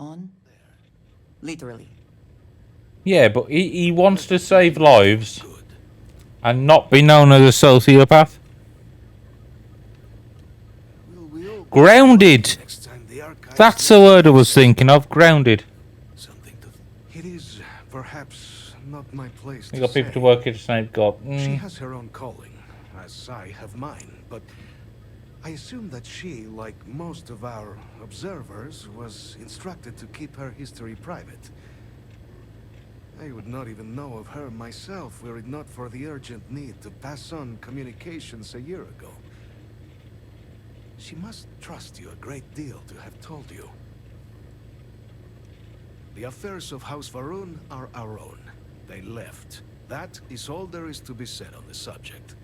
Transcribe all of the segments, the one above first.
on. Literally. Yeah, but he wants to save lives and not be known as a sociopath. Grounded! That's the word I was thinking of, grounded. It is perhaps not my place You to got people say. to work at Snape God. She has her own calling, as I have mine, but I assume that she, like most of our observers, was instructed to keep her history private. I would not even know of her myself were it not for the urgent need to pass on communications a year ago. She must trust you a great deal to have told you. The affairs of House Varun are our own. They left. That is all there is to be said on the subject.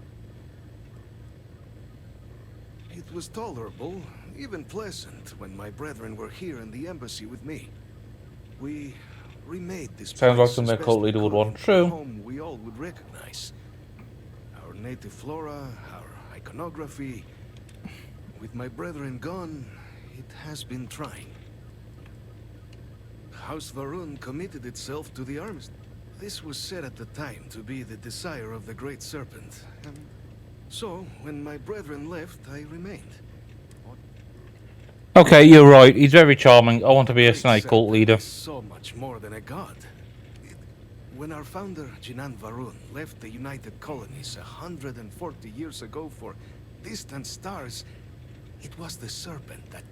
It was tolerable, even pleasant, when my brethren were here in the embassy with me. We remade this Sounds like place something as a cult best we leader would could want. into a True. home we all would recognize. Our native flora, our iconography. With my brethren gone, it has been trying. House Varun committed itself to the arms. This was said at the time to be the desire of the Great Serpent. So, when my brethren left, I remained. Okay, you're right. He's very charming. I want to be a Great snake cult Serpent leader. is so much more than a god. When our founder, Jinan Varun, left the United Colonies 140 years ago for distant stars, it was the Serpent that...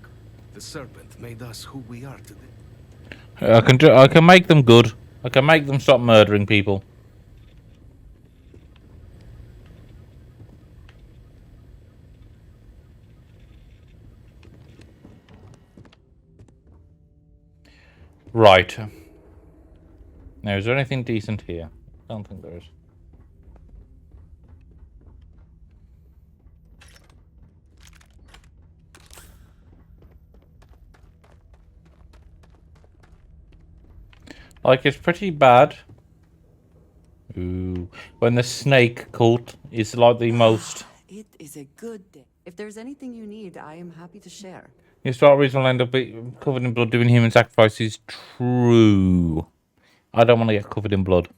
The Serpent made us who we are today. I can make them good. I can make them stop murdering people. Right. Now, is there anything decent here? I don't think there is. Like, it's pretty bad. Ooh. When the snake cult is like the most... It is a good day. If there's anything you need, I am happy to share. Your start reason will end up covered in blood doing human sacrifices. True. I don't want to get covered in blood.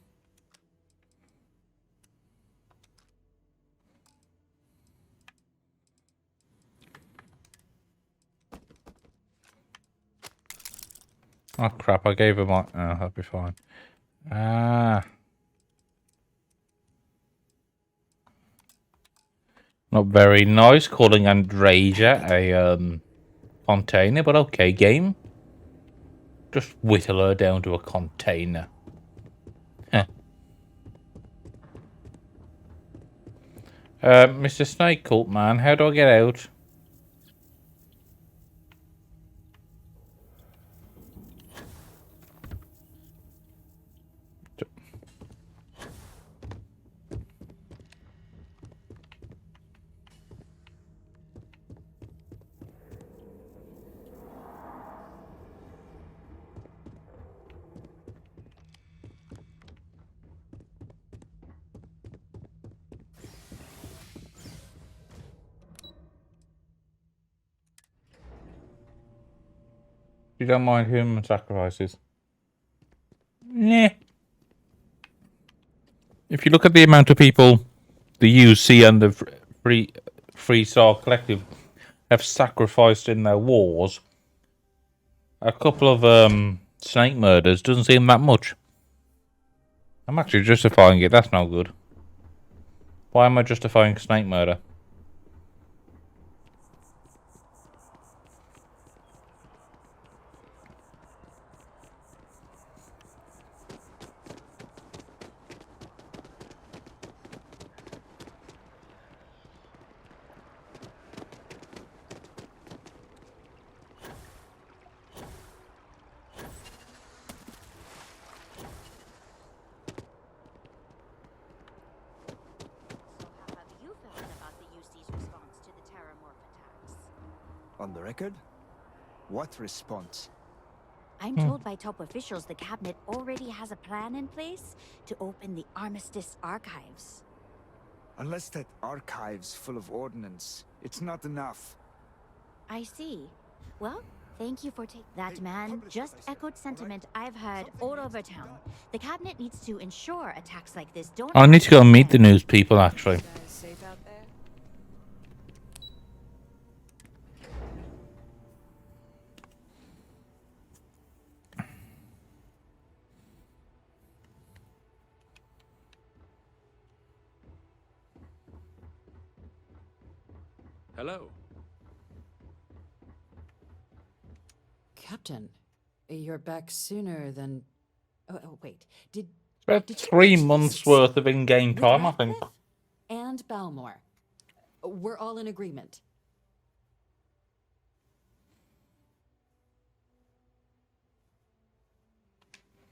Oh crap, I gave her my... Oh, that'll be fine. Ah. Not very nice calling Andrasia a container, but okay, game. Just whittle her down to a container. Huh. Mr. Snake Cult Man, how do I get out? You don't mind human sacrifices? Nah. If you look at the amount of people the UC and the Free Star Collective have sacrificed in their wars, a couple of snake murders doesn't seem that much. I'm actually justifying it. That's no good. Why am I justifying snake murder? On the record? What response? I'm told by top officials the cabinet already has a plan in place to open the Armistice archives. Unless that archive's full of ordnance, it's not enough. I see. Well, Thank you for taking that, man. Just echoed sentiment I've heard all over town. The cabinet needs to ensure attacks like this don't. I need to go and meet the news people, actually. You guys safe out there? Hello. Captain, you're back sooner than... Oh, wait. About Did you 3 mention months this worth of in-game with time, I think. Radcliffe and Balmore? We're all in agreement.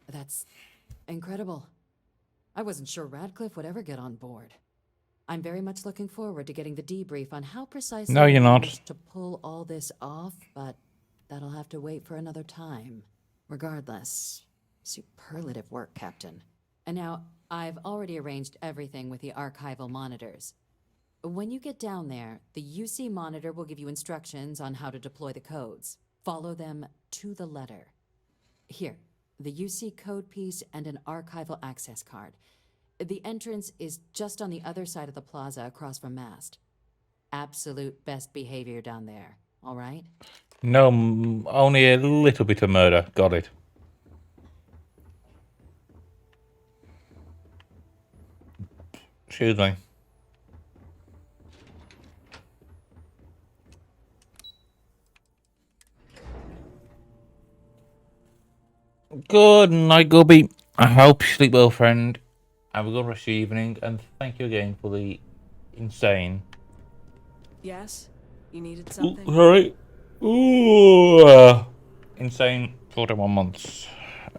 That's incredible. I wasn't sure Radcliffe would ever get on board. I'm very much looking forward to getting the debrief on how precisely No, you're he not. managed to pull all this off, but that'll have to wait for another time. Regardless, superlative work, Captain. And now, I've already arranged everything with the archival monitors. When you get down there, the UC monitor will give you instructions on how to deploy the codes. Follow them to the letter. Here, the UC code piece and an archival access card. The entrance is just on the other side of the plaza across from Mast. Absolute best behavior down there, all right? No, only a little bit of murder. Got it. Excuse me. Good night, Gubby. I hope you sleep well, friend. Have a good rest of the evening, and thank you again for the insane. Yes? You needed something? Sorry. Insane 41 months.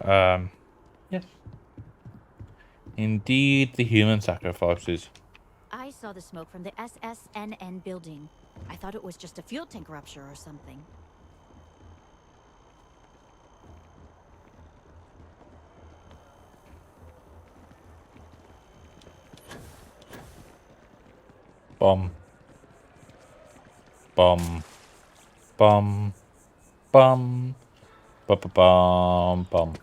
Yes. Indeed, the human sacrifices. I saw the smoke from the SSNN building. I thought it was just a fuel tank rupture or something. Bum. Bum. Bum. Bum. Ba-ba-bum. Bum.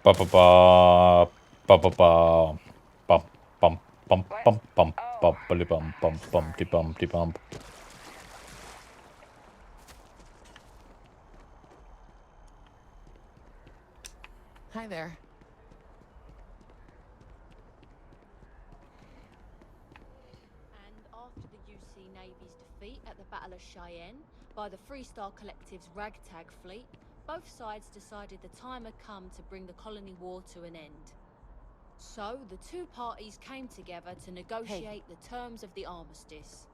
Ba-ba-ba. Ba-ba-ba. Bum. Bum. Bum. Bum. Bum. Bum. Bum. Bum. Bum. Bum. Bum. Hi there. And after the UC Navy's defeat at the Battle of Cheyenne by the Freestar Collective's ragtag fleet, both sides decided the time had come to bring the colony war to an end. So, the two parties came together to negotiate the terms of the armistice.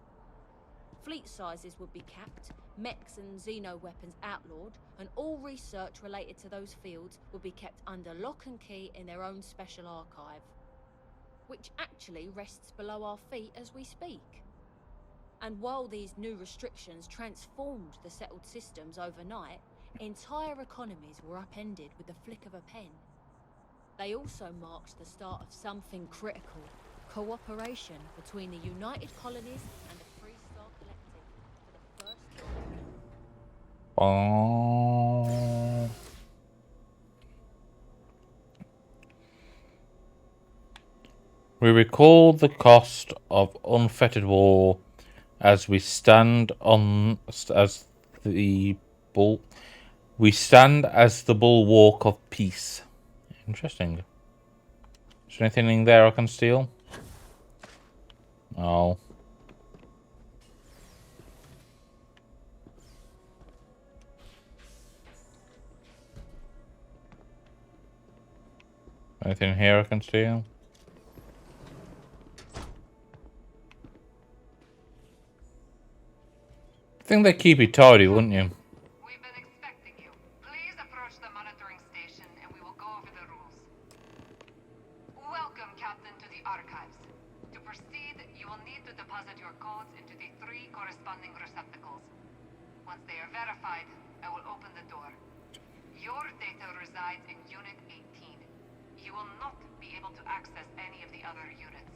Fleet sizes would be capped, mechs and xeno weapons outlawed, and all research related to those fields would be kept under lock and key in their own special archive, which actually rests below our feet as we speak. And while these new restrictions transformed the settled systems overnight, entire economies were upended with the flick of a pen. They also marked the start of something critical: cooperation between the United Colonies and the Freestar Collective for the first time. Bum. We recall the cost of unfettered war as we stand on as the bull. We stand as the bulwark of peace. Interesting. Is there anything in there I can steal? No. Anything here I can steal? I think they keep it tidy, wouldn't you? We've been expecting you. Please approach the monitoring station and we will go over the rules. Welcome, Captain, to the archives. To proceed, you will need to deposit your codes into the 3 corresponding receptacles. Once they are verified, I will open the door. Your data resides in Unit 18. You will not be able to access any of the other units.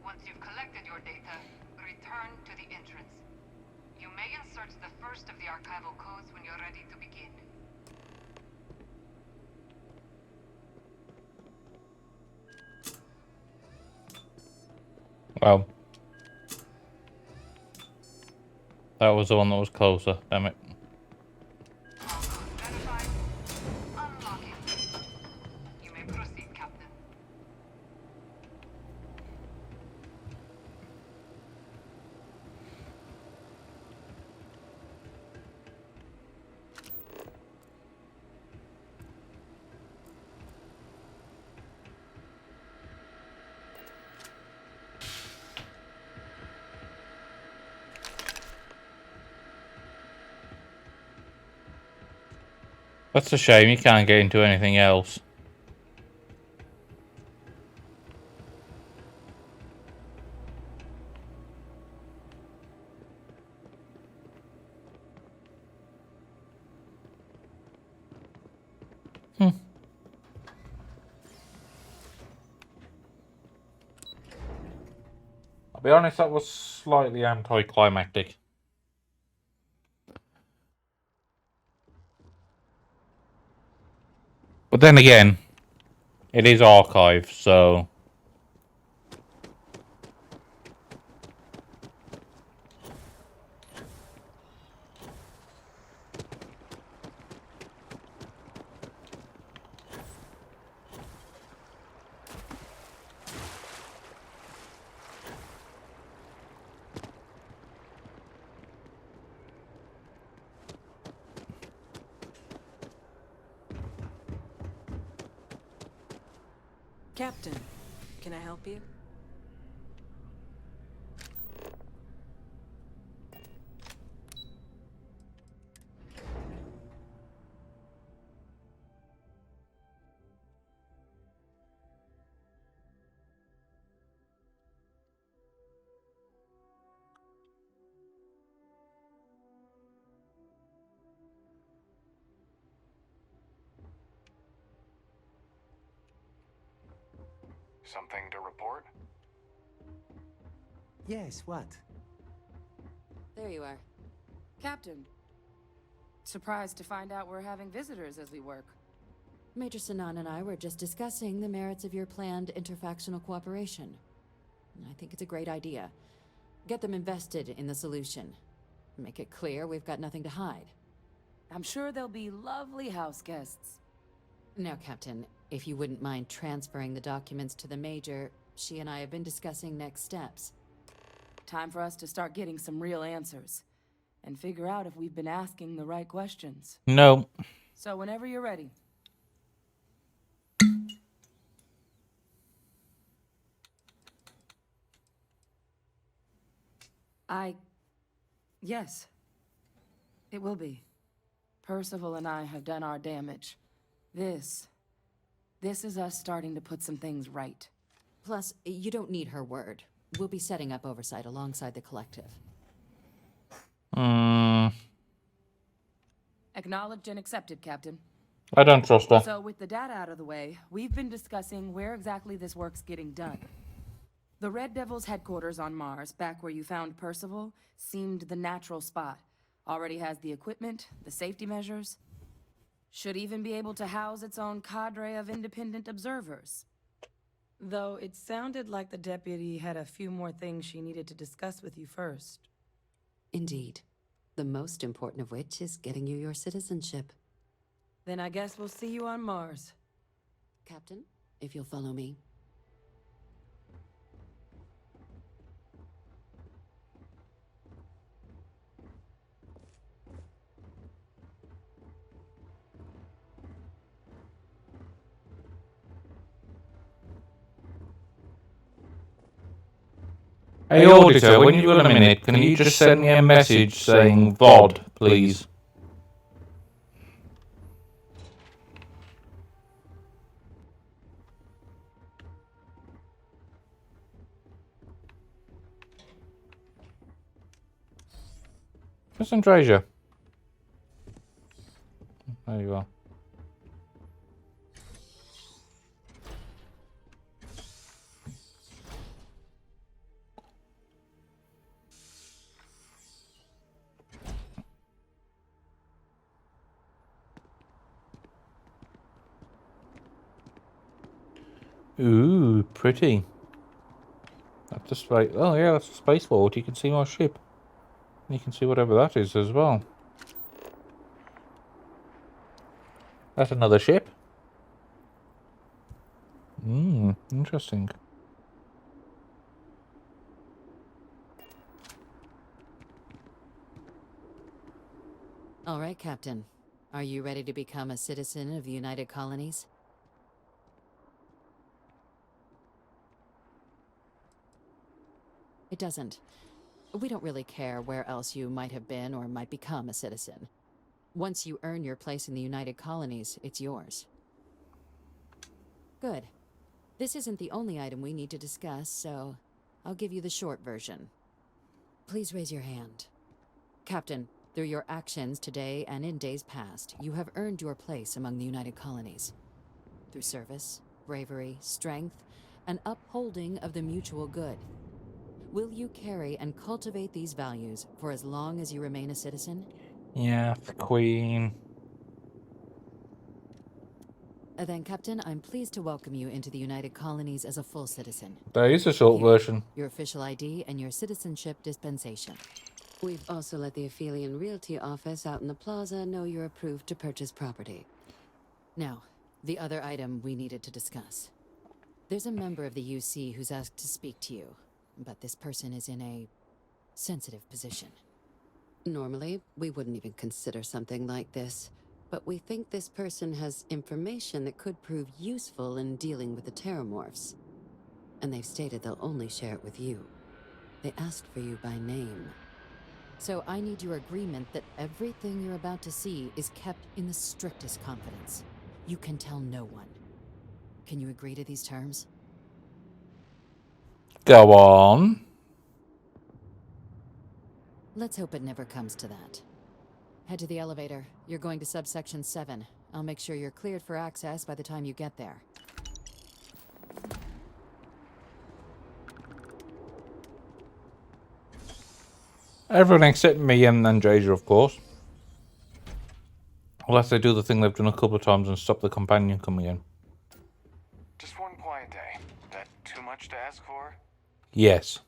Once you've collected your data, return to the entrance. You may insert the first of the archival codes when you're ready to begin. Well, that was the one that was closer. Damn it. All codes verified. Unlocking. You may proceed, Captain. That's a shame, you can't get into anything else. I'll be honest, that was slightly anticlimactic. But then again, it is archive, so... Captain, can I help you? Something to report? Yes, what? There you are. Captain. Surprised to find out we're having visitors as we work. Major Sinan and I were just discussing the merits of your planned interfactional cooperation. I think it's a great idea. Get them invested in the solution. Make it clear we've got nothing to hide. I'm sure they'll be lovely house guests. Now, Captain, if you wouldn't mind transferring the documents to the Major, she and I have been discussing next steps. Time for us to start getting some real answers. And figure out if we've been asking the right questions. No. So whenever you're ready. Yes. It will be. Percival and I have done our damage. This is us starting to put some things right. Plus, you don't need her word. We'll be setting up oversight alongside the collective. Acknowledged and accepted, Captain. I don't trust her. So with the data out of the way, we've been discussing where exactly this work's getting done. The Red Devil's headquarters on Mars, back where you found Percival, seemed the natural spot. Already has the equipment, the safety measures. Should even be able to house its own cadre of independent observers. Though it sounded like the deputy had a few more things she needed to discuss with you first. Indeed. The most important of which is getting you your citizenship. Then I guess we'll see you on Mars. Captain, if you'll follow me. Hey auditor, when you've got a minute, can you just send me a message saying VOD, please? There's some treasure. There you are. Ooh, pretty. That's a space. Oh yeah, that's a spaceport. You can see my ship. You can see whatever that is as well. That's another ship. Interesting. All right, Captain. Are you ready to become a citizen of the United Colonies? It doesn't. We don't really care where else you might have been or might become a citizen. Once you earn your place in the United Colonies, it's yours. Good. This isn't the only item we need to discuss, so I'll give you the short version. Please raise your hand. Captain, through your actions today and in days past, you have earned your place among the United Colonies. Through service, bravery, strength, and upholding of the mutual good. Will you carry and cultivate these values for as long as you remain a citizen? Yeah, the Queen. Then, Captain, I'm pleased to welcome you into the United Colonies as a full citizen. There is a short Here, version. your official ID and your citizenship dispensation. We've also let the Aphelion Realty office out in the plaza know you're approved to purchase property. Now, the other item we needed to discuss. There's a member of the UC who's asked to speak to you, but this person is in a sensitive position. Normally, we wouldn't even consider something like this, but we think this person has information that could prove useful in dealing with the Terramorphs. And they've stated they'll only share it with you. They asked for you by name. So I need your agreement that everything you're about to see is kept in the strictest confidence. You can tell no one. Can you agree to these terms? Go on. Let's hope it never comes to that. Head to the elevator. You're going to subsection 7. I'll make sure you're cleared for access by the time you get there. Everyone except me and Andreja, of course. Unless they do the thing they've done a couple of times and stop the companion coming in. Just one quiet day. That too much to ask for? Yes.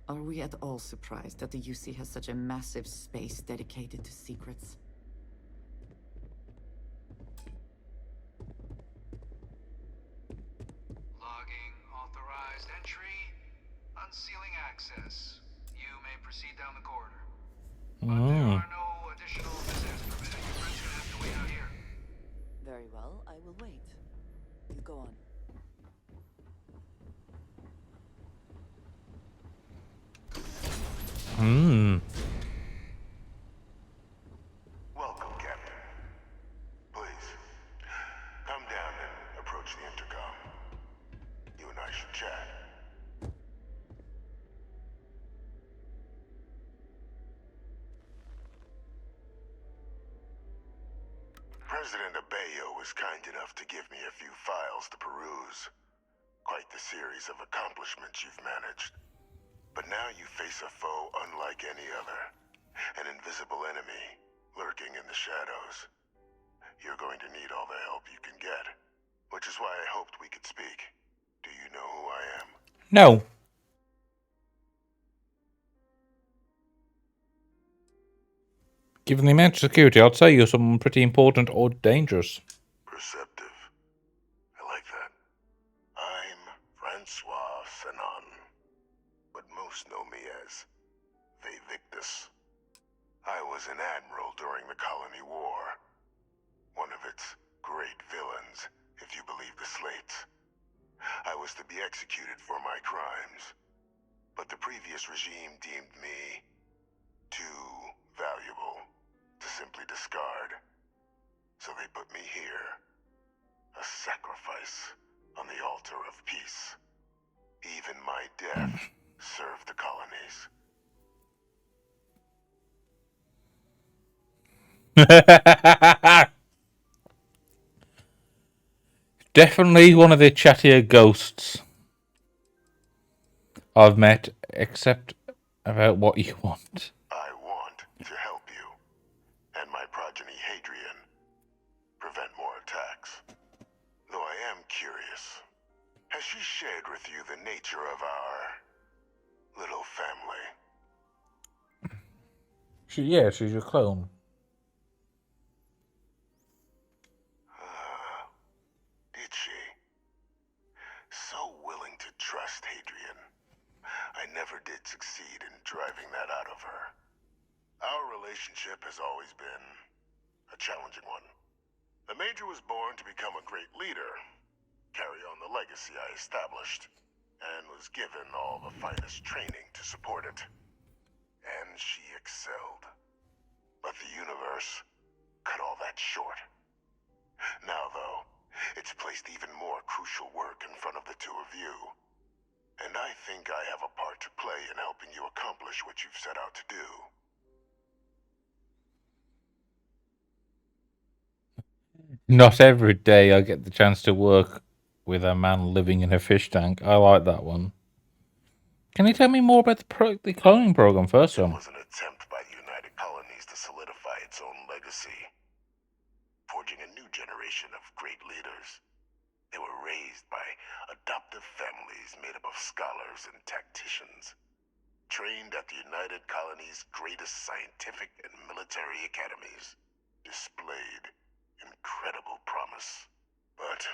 Are we at all surprised that the UC has such a massive space dedicated to secrets? Logging authorized entry. Unsealing access. You may proceed down the corridor. But there are no additional visitors permitted. Your friends gonna have to wait out here. Very well, I will wait. You go on. Welcome, Captain. Please, come down and approach the intercom. You and I should chat. President Abeyo was kind enough to give me a few files to peruse. Quite the series of accomplishments you've managed. But now you face a foe unlike any other. An invisible enemy, lurking in the shadows. You're going to need all the help you can get. Which is why I hoped we could speak. Do you know who I am? No. Given the amount of security, I'd say you're someone pretty important or dangerous. Perceptive. I like that. I'm Francois Sanon. But most know me as Victus. I was an admiral during the Colony War. One of its great villains, if you believe the slates. I was to be executed for my crimes. But the previous regime deemed me too valuable to simply discard. So they put me here. A sacrifice on the altar of peace. Even my Definitely one of the chattier ghosts I've met, except about what you want. I want to help you and my progeny Hadrian prevent more attacks. Though I am curious, has she shared with you the nature of our little family? She's your clone. Did she? So willing to trust Hadrian. I never did succeed in driving that out of her. Our relationship has always been a challenging one. The Major was born to become a great leader, carry on the legacy I established, and was given all the finest training to support it. And she excelled. But the universe cut all that short. Now, though, it's placed even more crucial work in front of the two of you. And I think I have a part to play in helping you accomplish what you've set out to do. Not every day I get the chance to work with a man living in a fish tank. I like that one. Can you tell me more about the cloning program first, It was an attempt by the United Colonies to solidify its own legacy, forging a new generation of great leaders. They were raised by adoptive families made up of scholars and tacticians, trained at the United Colonies' greatest scientific and military academies, displayed incredible promise. But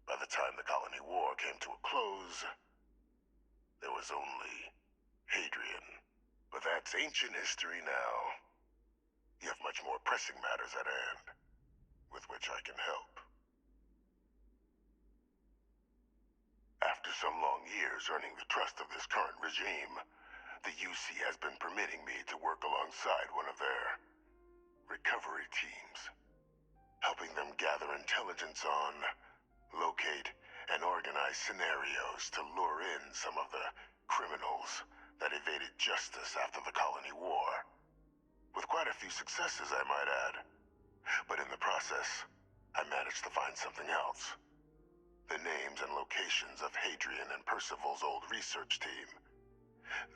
by the time the colony war came to a close, there was only Hadrian. But that's ancient history now. You have much more pressing matters at hand, with which I can help. After some long years earning the trust of this current regime, the UC has been permitting me to work alongside one of their recovery teams, helping them gather intelligence on, locate, and organize scenarios to lure in some of the criminals that evaded justice after the colony war. With quite a few successes, I might add. But in the process, I managed to find something else. The names and locations of Hadrian and Percival's old research team.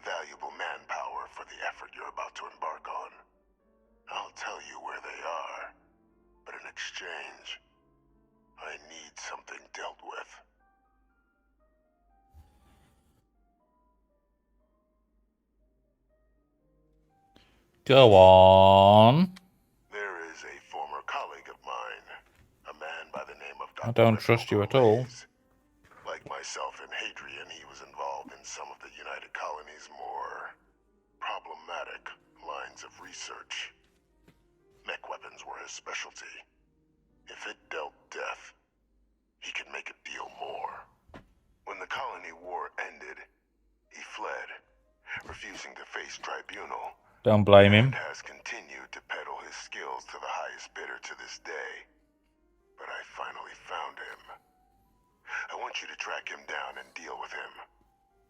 Valuable manpower for the effort you're about to embark on. I'll tell you where they are, but in exchange, I need something dealt with. Go on. There is a former colleague of mine, a man by the name of Dr. I don't trust you at all. Like myself and Hadrian, he was involved in some of the United Colonies' more problematic lines of research. Mech weapons were his specialty. If it dealt death, he could make a deal more. When the colony war ended, he fled, refusing to face tribunal. Don't blame him. And has continued to peddle his skills to the highest bidder to this day. But I finally found him. I want you to track him down and deal with him,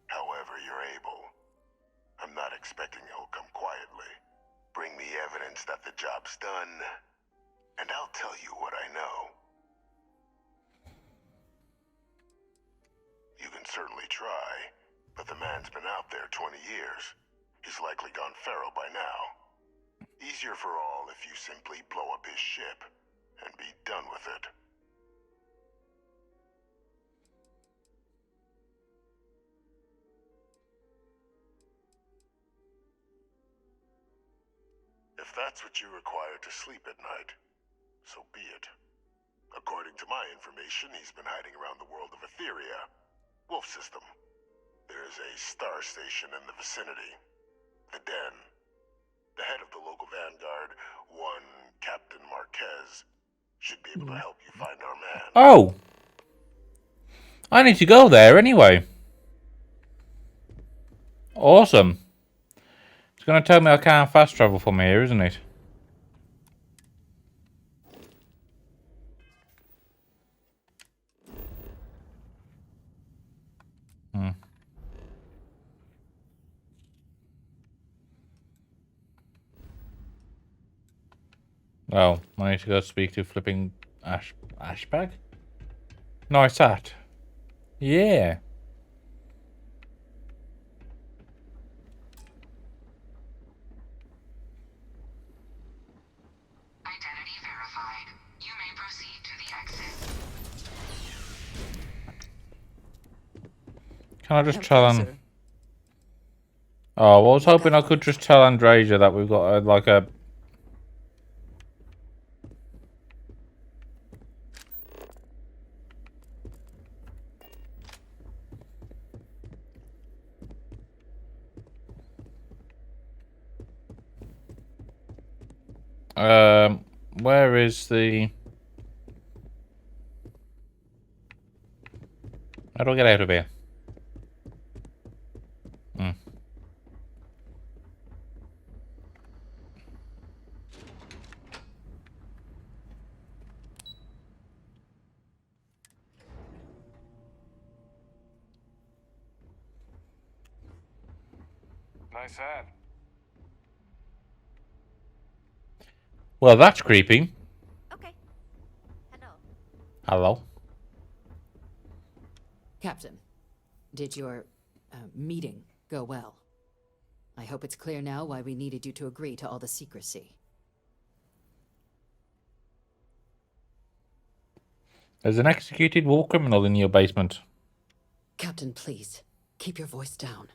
however you're able. I'm not expecting he'll come quietly. Bring me evidence that the job's done, and I'll tell you what I know. You can certainly try, but the man's been out there 20 years. He's likely gone feral by now. Easier for all if you simply blow up his ship and be done with it. If that's what you require to sleep at night, so be it. According to my information, he's been hiding around the world of Etheria, Wolf System. There's a star station in the vicinity. The Den. The head of the local vanguard, one Captain Marquez, should be able to help you find our man. Oh! I need to go there anyway. Awesome. It's going to tell me I can't fast travel from here, isn't it? Oh, I need to go speak to flipping Ashbag? Nice hat. Yeah. Identity verified. You may proceed to the exit. Can I just tell him? Oh, well, I was hoping I could just tell Andreja that we've got like a... Where is the... How do I get out of here? Nice hat. Well, that's creepy. Okay. Hello. Hello. Captain, did your meeting go well? I hope it's clear now why we needed you to agree to all the secrecy. There's an executed war criminal in your basement. Captain, please, keep your voice down.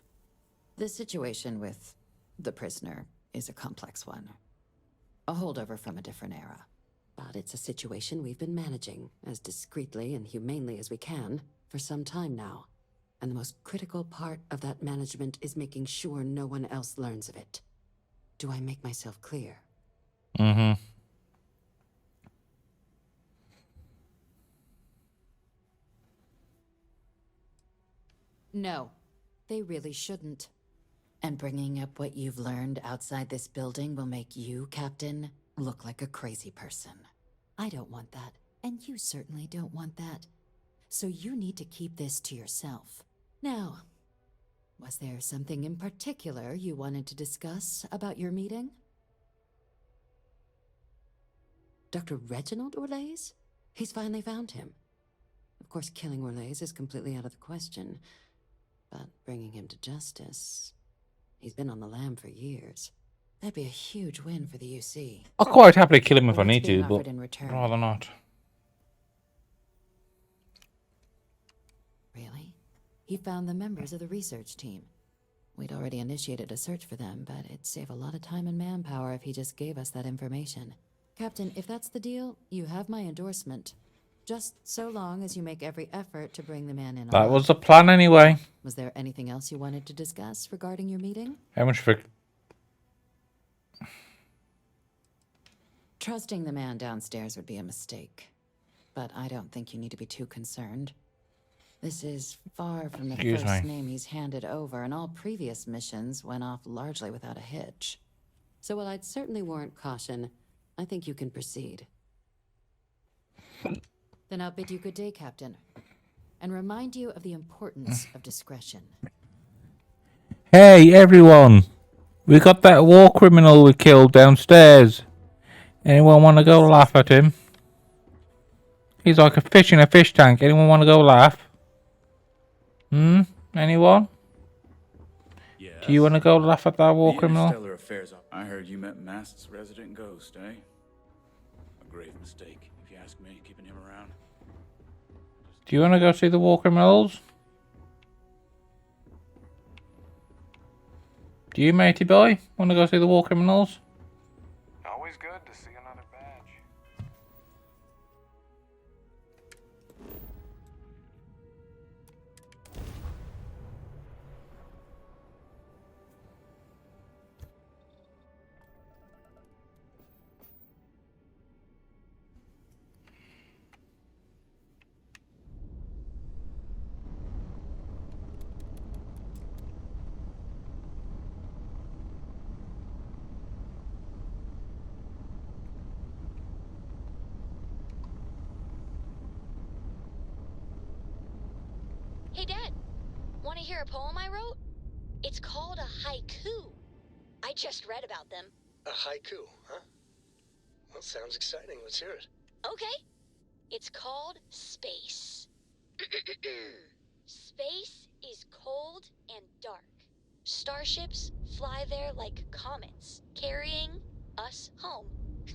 The situation with the prisoner is a complex one. A holdover from a different era. But it's a situation we've been managing as discreetly and humanely as we can for some time now. And the most critical part of that management is making sure no one else learns of it. Do I make myself clear? Mm-hmm. No, they really shouldn't. And bringing up what you've learned outside this building will make you, Captain, look like a crazy person. I don't want that, and you certainly don't want that. So you need to keep this to yourself. Now, was there something in particular you wanted to discuss about your meeting? Dr. Reginald Orlaise? He's finally found him. Of course, killing Orlaise is completely out of the question, but bringing him to justice... He's been on the lam for years. That'd be a huge win for the UC. I'll quite happily kill him if I need to, but I'd rather not. Really? He found the members of the research team. We'd already initiated a search for them, but it'd save a lot of time and manpower if he just gave us that information. Captain, if that's the deal, you have my endorsement. Just so long as you make every effort to bring the man in. That was the plan anyway. Was there anything else you wanted to discuss regarding your meeting? How much for... Trusting the man downstairs would be a mistake. But I don't think you need to be too concerned. This is far from the first name he's handed over, and all previous missions went off largely without a hitch. So while I'd certainly warrant caution, I think you can proceed. Then I'll bid you good day, Captain, and remind you of the importance of discretion. Hey, everyone! We got that war criminal we killed downstairs. Anyone want to go laugh at him? He's like a fish in a fish tank. Anyone want to go laugh? Anyone? Yes. Do you want to go laugh at that war criminal? Interstellar Affairs. I heard you met Mast's resident ghost, eh? A grave mistake, if you ask me, keeping him around. Do you want to go see the war criminals? Do you, matey boy, want to go see the war criminals? Always good to see another badge. Hey, Dad, want to hear a poem I wrote? It's called a haiku. I just read about them. A haiku, huh? Well, sounds exciting. Let's hear it. Okay. It's called space. Space is cold and dark. Starships fly there like comets, carrying us home.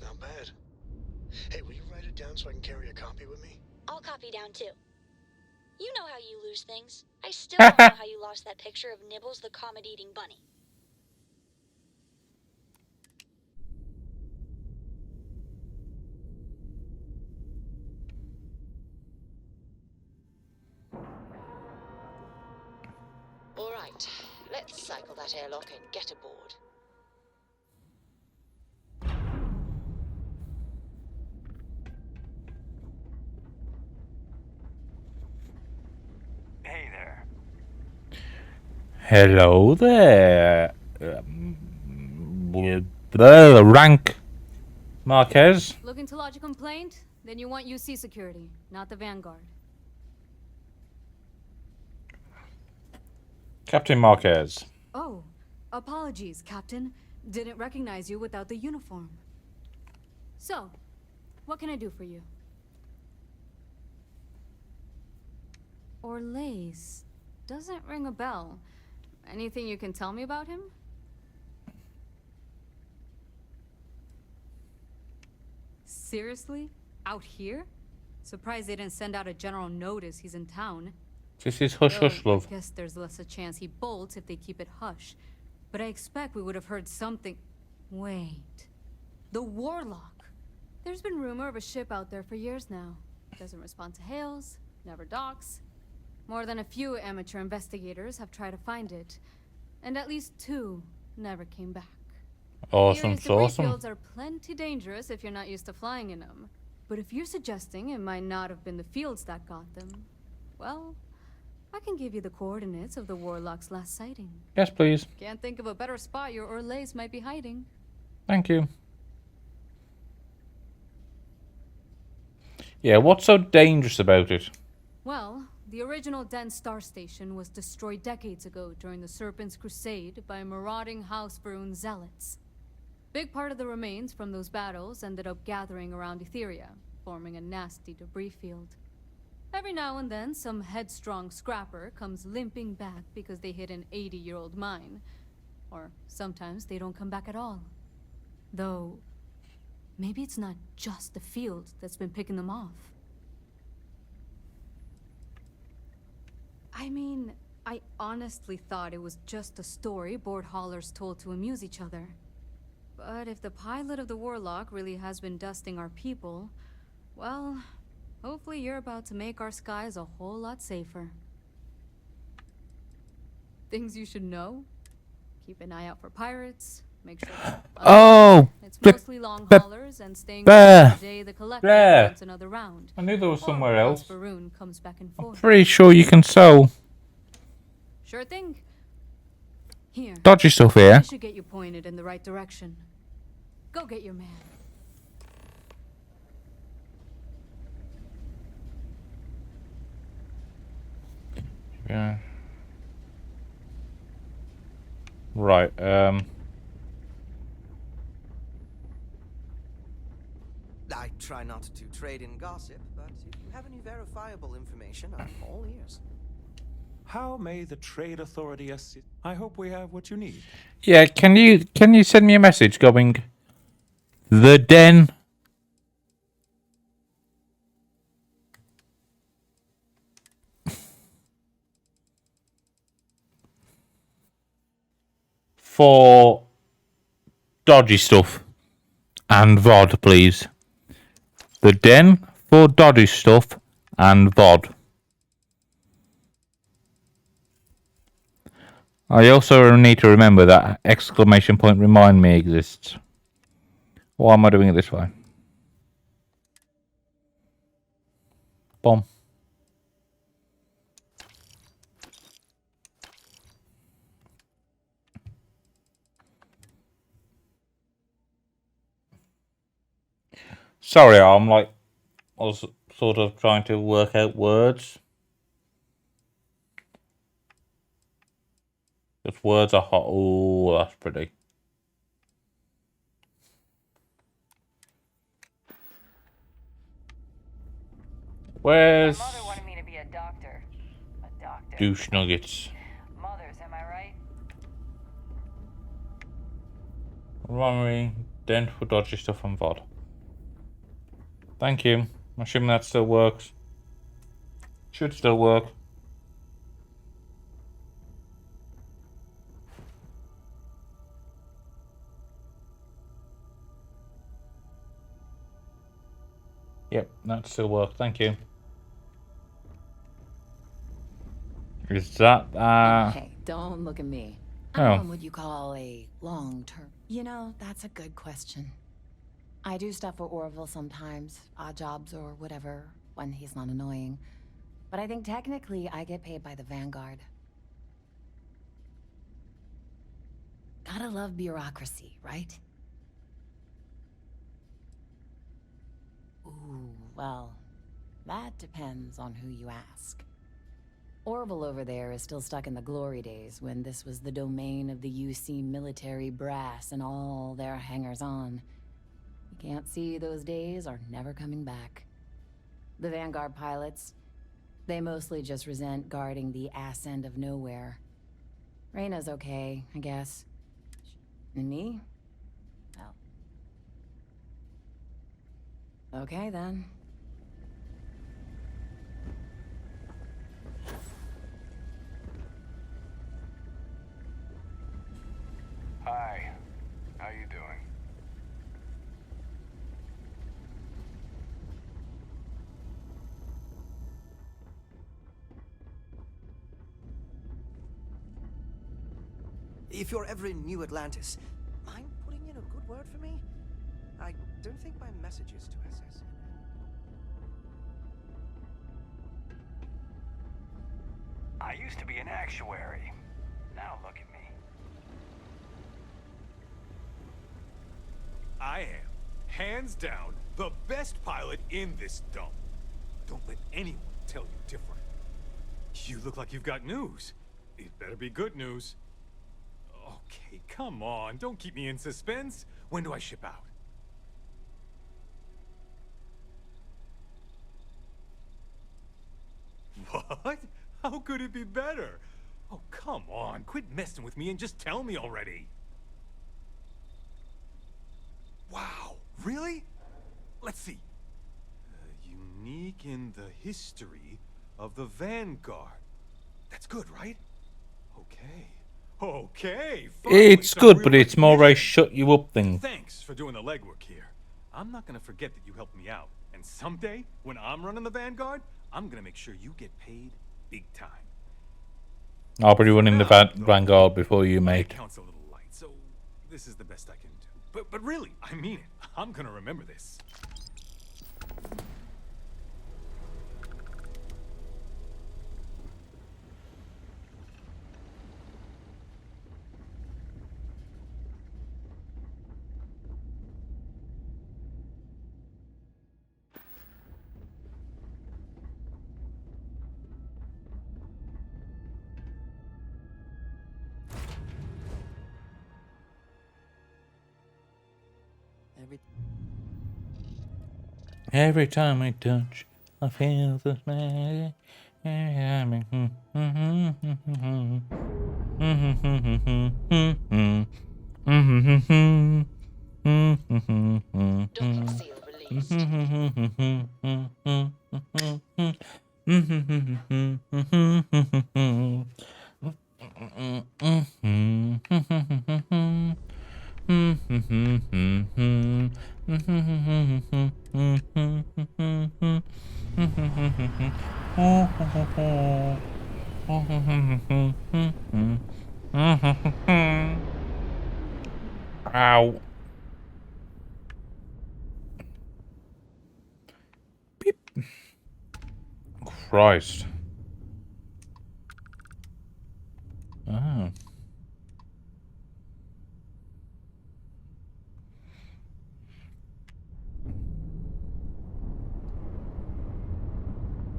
Not bad. Hey, will you write it down so I can carry a copy with me? I'll copy down too. You know how you lose things. I still don't know how you lost that picture of Nibbles the comet-eating bunny. All right, let's cycle that airlock and get aboard. Hey there. Hello there. With the rank Marquez. Looking to lodge a complaint? Then you want UC security, not the Vanguard. Captain Marquez. Oh, apologies, Captain. Didn't recognize you without the uniform. So, what can I do for you? Orlaise. Doesn't ring a bell. Anything you can tell me about him? Seriously? Out here? Surprised they didn't send out a general notice he's in town. This is hush hush, love. I guess there's less a chance he bolts if they keep it hush. But I expect we would have heard something. Wait. The Warlock. There's been rumor of a ship out there for years now. Doesn't respond to hails, never docks. More than a few amateur investigators have tried to find it. And at least 2 never came back. Awesome, Debris awesome. fields are plenty dangerous if you're not used to flying in them. But if you're suggesting it might not have been the fields that got them, well, I can give you the coordinates of the Warlock's last sighting. Yes, please. Can't think of a better spot your Orlaise might be hiding. Thank you. Yeah, what's so dangerous about it? Well, the original Den Star Station was destroyed decades ago during the Serpent's Crusade by marauding House Varun zealots. Big part of the remains from those battles ended up gathering around Etheria, forming a nasty debris field. Every now and then, some headstrong scrapper comes limping back because they hit an 80-year-old mine. Or sometimes they don't come back at all. Though, maybe it's not just the field that's been picking them off. I mean, I honestly thought it was just a story board haulers told to amuse each other. But if the pilot of the Warlock really has been dusting our people, well, hopefully you're about to make our skies a whole lot safer. Things you should know? Keep an eye out for pirates, make sure Oh! it's mostly long haulers and staying There. the day the collector There. wants another round. I knew there was somewhere Or once else. Varun comes back and I'm forth. pretty sure you can sell Sure thing. Here. dodgy stuff here. I should get you pointed in the right direction. Go get your man. Yeah. Right, I try not to trade in gossip, but if you have any verifiable information, I'm all ears. How may the trade authority assist? I hope we have what you need. yeah, can you send me a message going the den for dodgy stuff and VOD, please. The den for dodgy stuff and VOD. I also need to remember that exclamation point remind me exists. Why am I doing it this way? Bomb. Sorry, I was sort of trying to work out words. If words are hot, oh, that's pretty. Where's My mother wanted me to be a doctor. A doctor. douche nuggets? Mothers, am I right? Armoury, dent for dodgy stuff and Vod. Thank you. I'm assuming that still works. Should still work. Yep, that still works. Thank you. Is that Hey, don't look at me. Oh. I'm on what you call a long-term. You know, that's a good question. I do stuff for Orville sometimes, odd jobs or whatever, when he's not annoying. But I think technically I get paid by the Vanguard. Gotta love bureaucracy, right? Ooh, well, that depends on who you ask. Orville over there is still stuck in the glory days when this was the domain of the UC military brass and all their hangers-on. You can't see those days are never coming back. The Vanguard pilots, they mostly just resent guarding the ass end of nowhere. Reyna's okay, I guess. And me? Well. Okay then. Hi. How you doing? If you're ever in New Atlantis, mind putting in a good word for me? I don't think my messages to SS. I used to be an actuary. Now look at me. I am, hands down, the best pilot in this dump. Don't let anyone tell you different. You look like you've got news. It better be good news. Okay, come on, don't keep me in suspense. When do I ship out? What? How could it be better? Oh, come on, quit messing with me and just tell me already. Wow, really? Let's see. Unique in the history of the Vanguard. That's good, right? Okay. Okay, It's good, but it's more a shut you up thing. Thanks for doing the legwork here. I'm not gonna forget that you helped me out. And someday, when I'm running the Vanguard, I'm gonna make sure you get paid big time. I'll be running the Vanguard before you, mate. Count's a little light, so this is the best I can do. But really, I mean it. I'm gonna remember this. Every time I touch, I feel the smell. Docking seal released. Ow. Beep. Christ. Oh.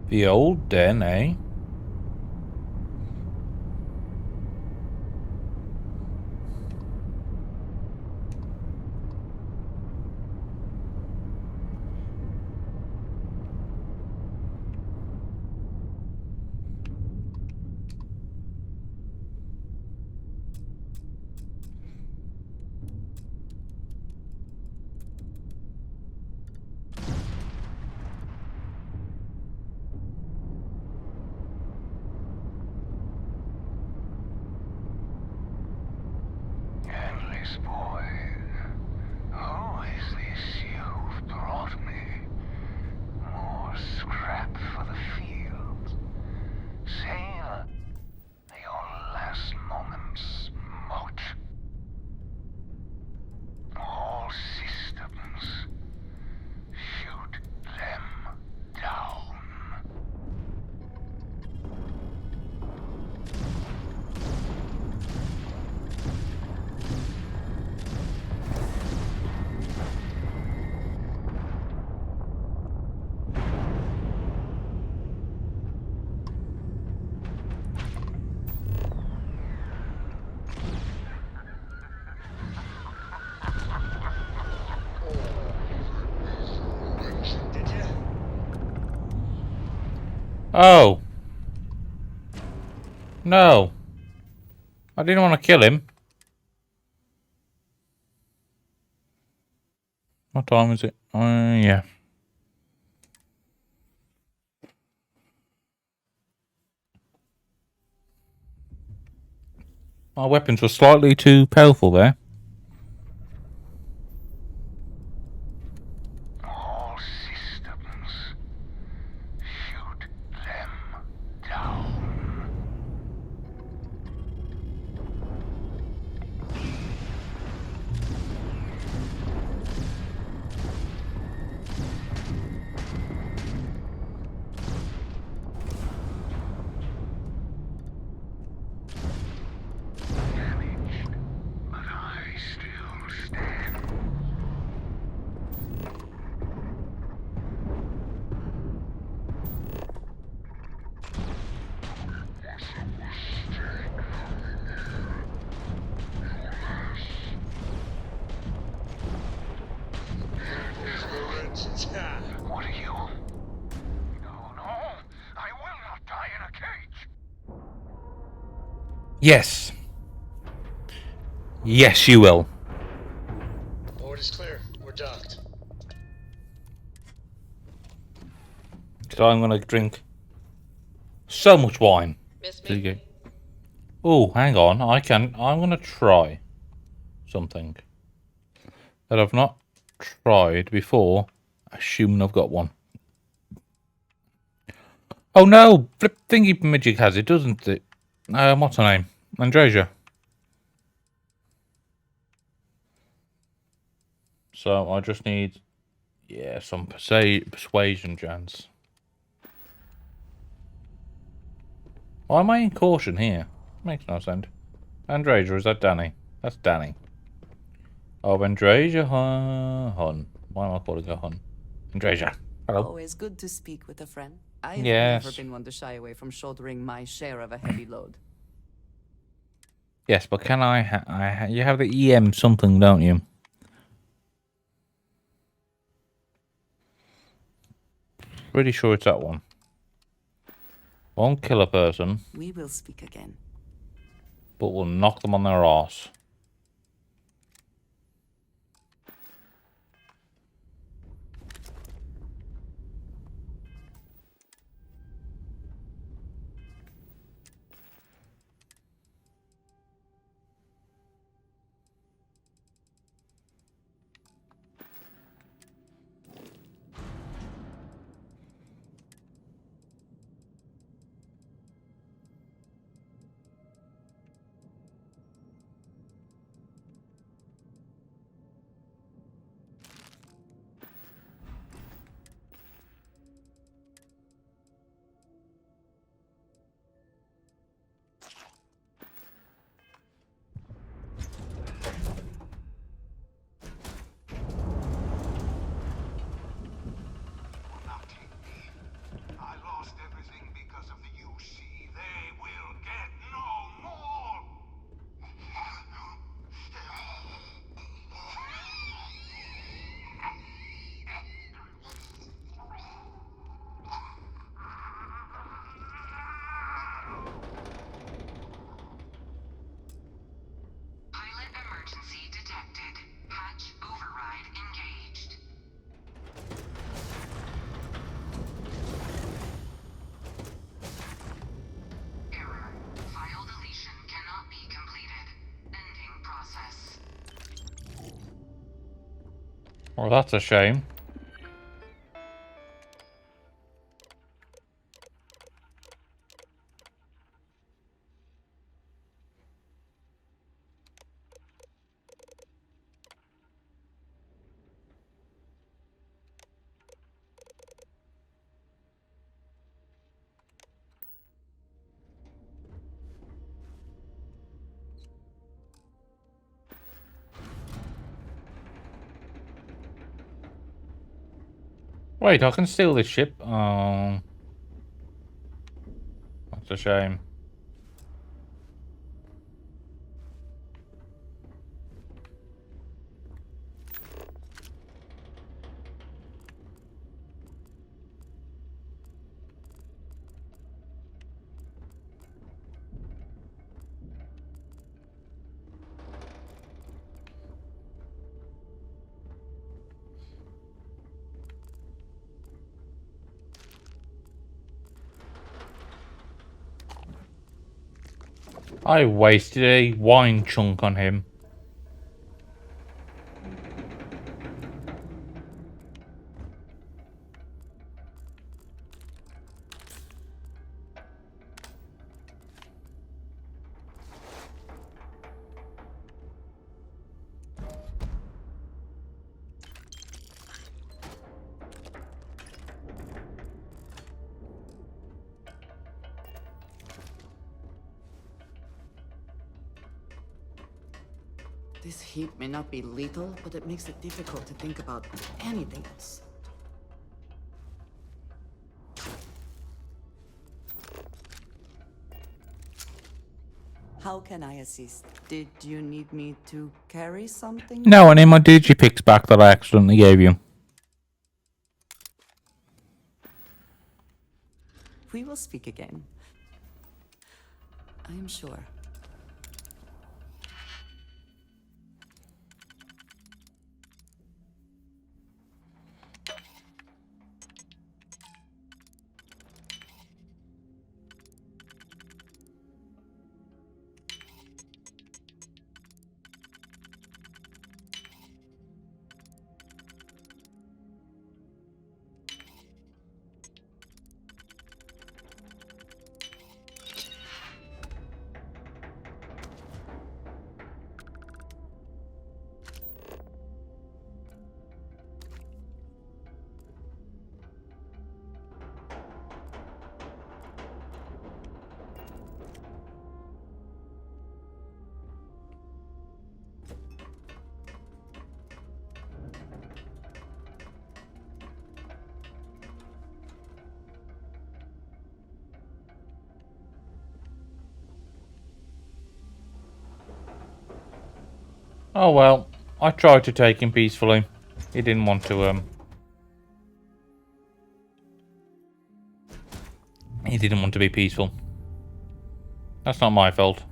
The old den, eh? this boy? Who is this you've brought me? More scrap for the field. Sail your last moments, moat. All systems, shoot them down. Did you? Oh. No. I didn't want to kill him. What time is it? Yeah. My weapons were slightly too powerful there. All systems, shoot them down. Damaged, but I still stand. What are you? No, I will not die in a cage. Yes. Yes, you will. Board is clear. We're docked. So I'm gonna drink so much wine. Oh, hang on. I'm gonna try something that I've not tried before, assuming I've got one. Oh no! Flip thingy magic has it, doesn't it? What's her name? Andreja. So I just need, yeah, some persuasion chance. Why am I in caution here? Makes no sense. Andreja, is that Danny? That's Danny. Oh, Andreja, hun. Why am I calling her hun? Andreja. Hello. Always good to speak with a friend. I've Yes. never been one to shy away from shouldering my share of a heavy load. Yes, but can you have the EM something, don't you? Pretty sure it's that one. Won't kill a person, We will speak again. but will knock them on their arse. Well, that's a shame. Wait, I can steal this ship. Oh, that's a shame. I wasted a wine chunk on him. This heat may not be lethal, but it makes it difficult to think about anything else. How can I assist? Did you need me to carry something? No, I need my digipix back that I accidentally gave you. We will speak again. I am sure. Oh well, I tried to take him peacefully. He didn't want to, He didn't want to be peaceful. That's not my fault.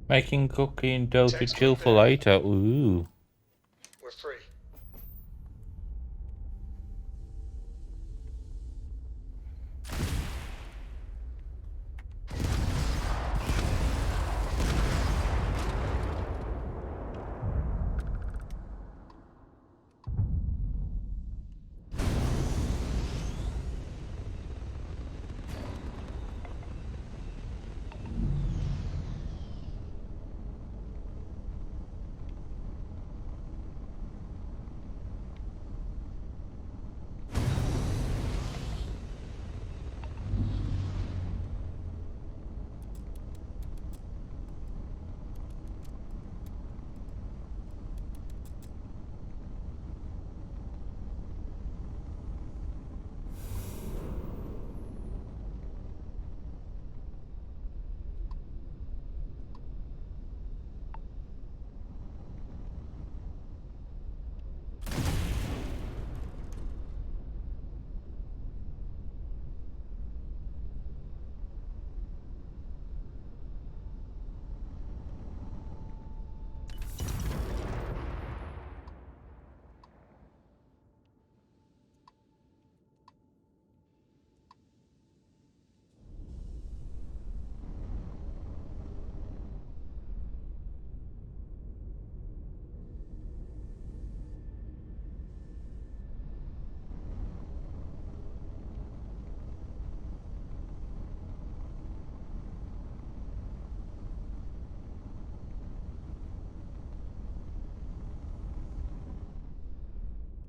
Making cookie and dough to chill for later. Ooh. We're free.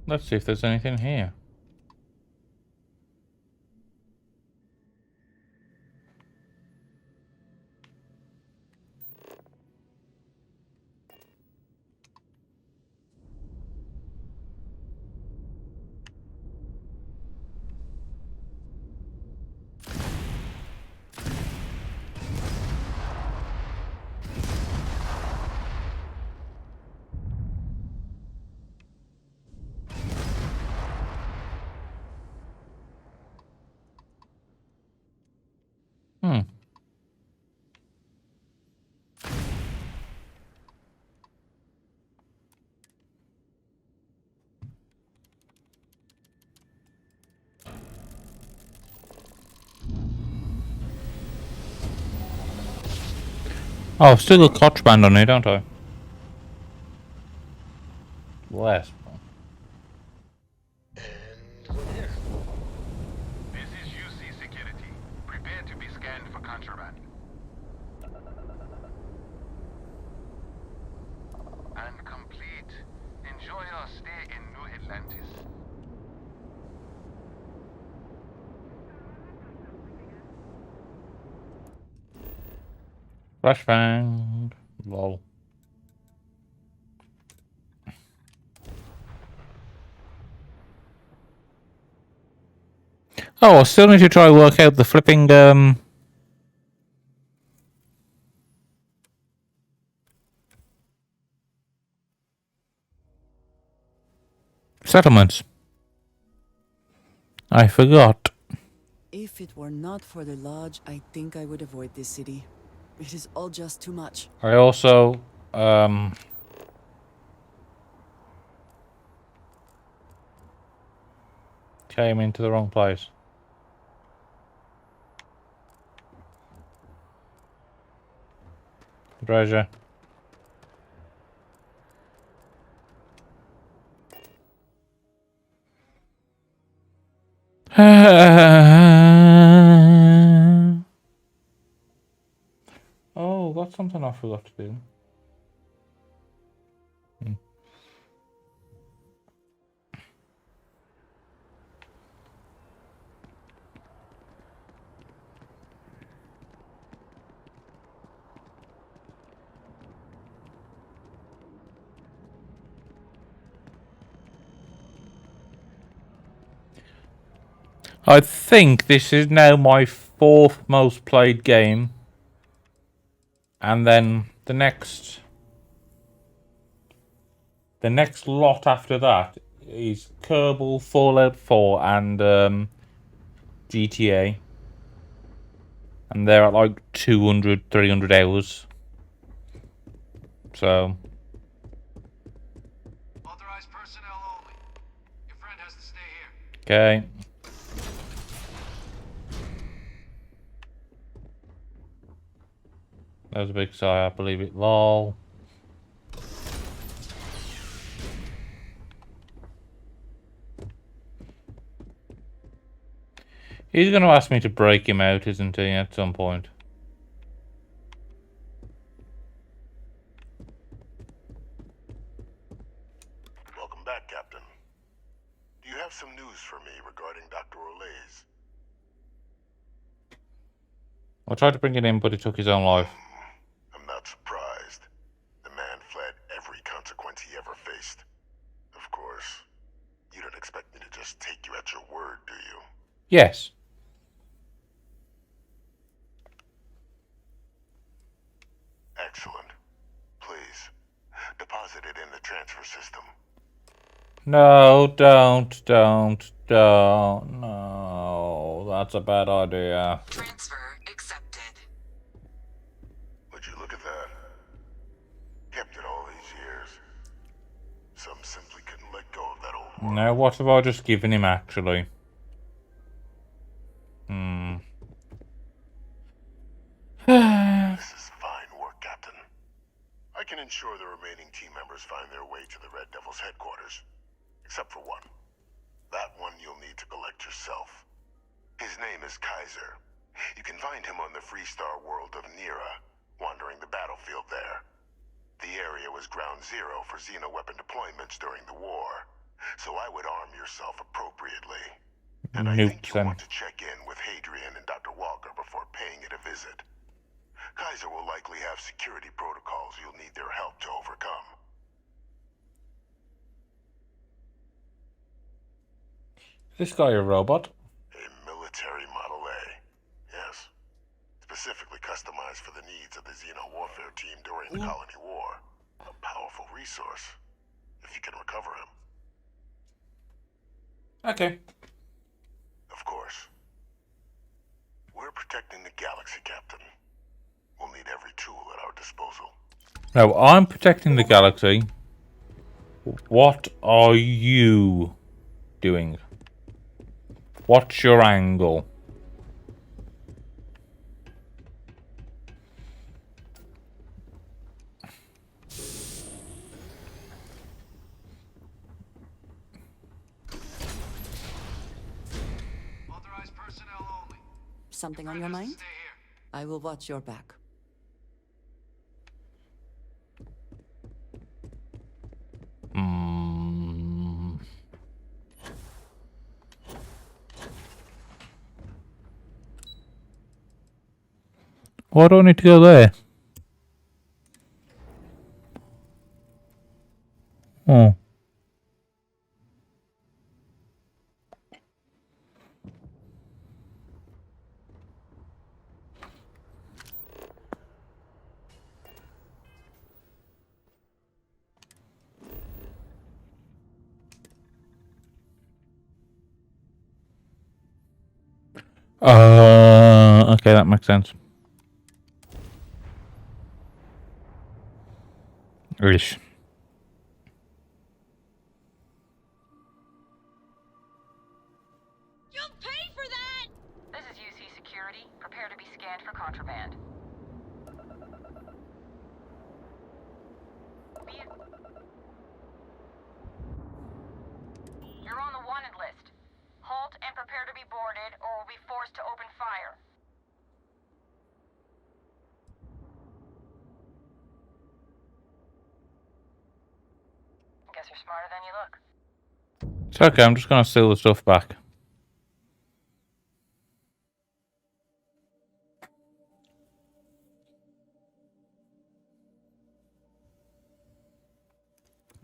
Let's see if there's anything here. Hmm. Oh, I've still got Koch band on here, don't I? Last one. This is UC Security. Prepare to be scanned for contraband. And complete. Enjoy your stay in New Atlantis. Flashbang. Lol. Oh, I still need to try and work out the flipping settlements. I forgot. If it were not for the lodge, I think I would avoid this city. It is all just too much. I also came into the wrong place. Treasure. Oh, that's something I forgot to do. I think this is now my 4th most played game. And then the next lot after that is Kerbal, Fallout 4 and GTA. And they're at like 200, 300 hours. So Authorized personnel only. Your friend has to stay here. okay. There's a big sigh, I believe it. Lol. He's going to ask me to break him out, isn't he, at some point? Welcome back, Captain. Do you have some news for me regarding Dr. Olays? I tried to bring it in, but he took his own life. I'm not surprised. The man fled every consequence he ever faced. Of course, you don't expect me to just take you at your word, do you? Yes. Excellent. Please, deposit it in the transfer system. No, don't. No, that's a bad idea. Transfer accepted. Would you look at that? Kept it all these years. Some simply couldn't let go of that old one. Now, what have I just given him, actually? This is fine work, Captain. I can ensure the remaining team members find their way to the Red Devil's headquarters. Except for one. That one you'll need to collect yourself. His name is Kaiser. You can find him on the Freestar world of Nira, wandering the battlefield there. The area was ground zero for Xeno weapon deployments during the war. so I would arm yourself appropriately. And I think you'll want to check in with Hadrian and Dr. Walker before paying it a visit. Kaiser will likely have security protocols you'll need their help to overcome. Is this guy a robot? A military Model A, yes. Specifically customized for the needs of the Xeno warfare team during the Colony War. A powerful resource, if you can recover him. Okay. Of course. We're protecting the galaxy, Captain. We'll need every tool at our disposal. No, I'm protecting the galaxy. What are you doing? What's your angle? Authorized personnel only. Something on your mind? I will watch your back. Why do I need to go there? Oh. Okay, that makes sense. Ish. You'll pay for that! This is UC Security. Prepare to be scanned for contraband. You're on the wanted list. Halt and prepare to be boarded, or we'll be forced to open fire. Guess you're smarter than you look. It's okay, I'm just gonna steal the stuff back.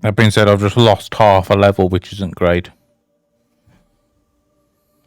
That being said, I've just lost half a level, which isn't great.